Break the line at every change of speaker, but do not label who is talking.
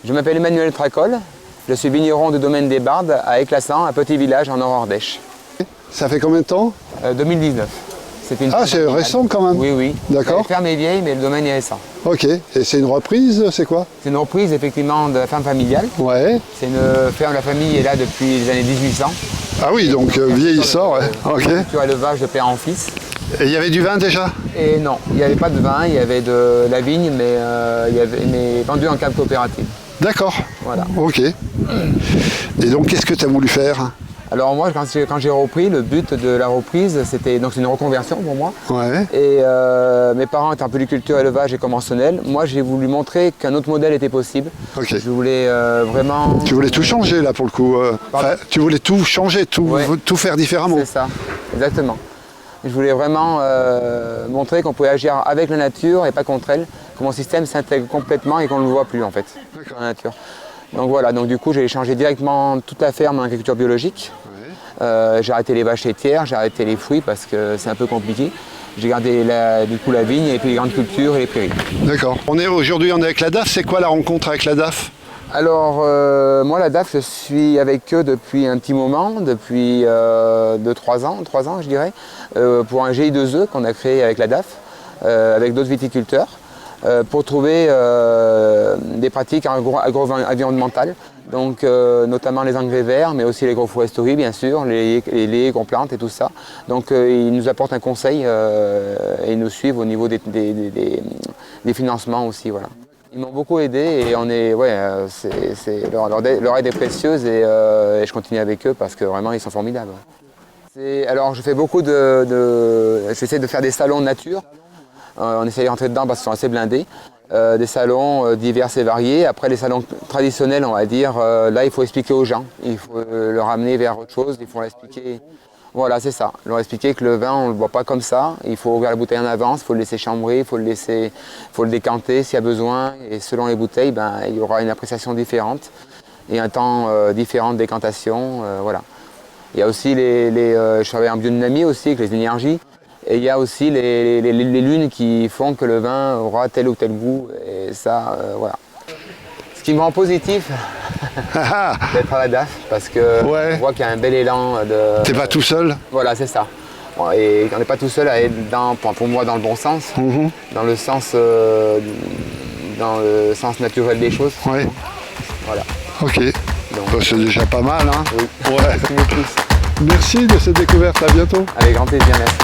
Je m'appelle Emmanuel Tracol, je suis vigneron du domaine des Bardes à Éclassan, un petit village en Nord-Ardèche.
Ça fait combien de temps?
2019.
Ah, c'est récent quand même.
Oui, oui.
D'accord.
La ferme est vieille, mais le domaine est récent.
Ok, et c'est une reprise, c'est quoi?
C'est une reprise effectivement de la ferme familiale.
Ouais.
C'est une ferme, la famille est là depuis les années 1800.
Ah oui, donc vieillissant, ouais. Ok.
Sur élevage de père en fils.
Et il y avait du vin déjà?
Et non, il n'y avait pas de vin, il y avait de la vigne, mais vendu en cave coopérative.
D'accord.
Voilà.
Ok. Et donc, qu'est-ce que tu as voulu faire?
Alors moi, quand j'ai repris, le but de la reprise, c'était donc c'est une reconversion pour moi.
Ouais.
Et mes parents étaient en polyculture, élevage et conventionnel. Moi, j'ai voulu montrer qu'un autre modèle était possible.
Ok.
Je voulais vraiment...
Tu voulais tout changer là pour le coup. Enfin, tu voulais tout changer, tout faire différemment.
C'est ça, exactement. Je voulais vraiment montrer qu'on pouvait agir avec la nature et pas contre elle, que mon système s'intègre complètement et qu'on ne le voit plus en fait, dans la nature. Donc voilà, donc du coup j'ai changé directement toute la ferme en agriculture biologique. J'ai arrêté les vaches laitières, j'ai arrêté les fruits parce que c'est un peu compliqué. J'ai gardé du coup la vigne et puis les grandes cultures et les prairies.
D'accord. Aujourd'hui on est avec la DAF, c'est quoi la rencontre avec la DAF?
Alors moi la DAF, je suis avec eux depuis un petit moment, depuis 3 ans je dirais, pour un GI2E qu'on a créé avec la DAF, avec d'autres viticulteurs, pour trouver des pratiques agro-environnementales, donc notamment les engrais verts, mais aussi l'agroforesterie bien sûr, les haies qu'on plante et tout ça. Donc ils nous apportent un conseil et ils nous suivent au niveau des financements aussi. Voilà. Ils m'ont beaucoup aidé et leur aide est précieuse et je continue avec eux parce que vraiment ils sont formidables. Alors je fais beaucoup j'essaie de faire des salons de nature. On essaie d'entrer dedans parce qu'ils sont assez blindés. Des salons divers et variés. Après les salons traditionnels, on va dire, là il faut expliquer aux gens. Il faut leur amener vers autre chose, il faut leur expliquer. Voilà, c'est ça. Leur expliquer que le vin, on ne le boit pas comme ça. Il faut ouvrir la bouteille en avance, il faut le laisser chambrer, il faut le décanter s'il y a besoin. Et selon les bouteilles, il y aura une appréciation différente et un temps différent de décantation. Voilà. Il y a aussi je travaille en biodynamie aussi avec les énergies. Et il y a aussi les lunes qui font que le vin aura tel ou tel goût. Et ça, voilà. Ce qui me rend positif d'être à la DAF, parce que je vois qu'il y a un bel élan de...
T'es pas tout seul?
Voilà, c'est ça. Bon, et on n'est pas tout seul à être pour moi dans le bon sens, dans le sens naturel des choses.
Ouais.
Voilà.
Ok. C'est déjà pas mal, hein?
Oui.
Ouais.
Merci beaucoup.
Merci de cette découverte, à bientôt.
Avec grand plaisir, merci.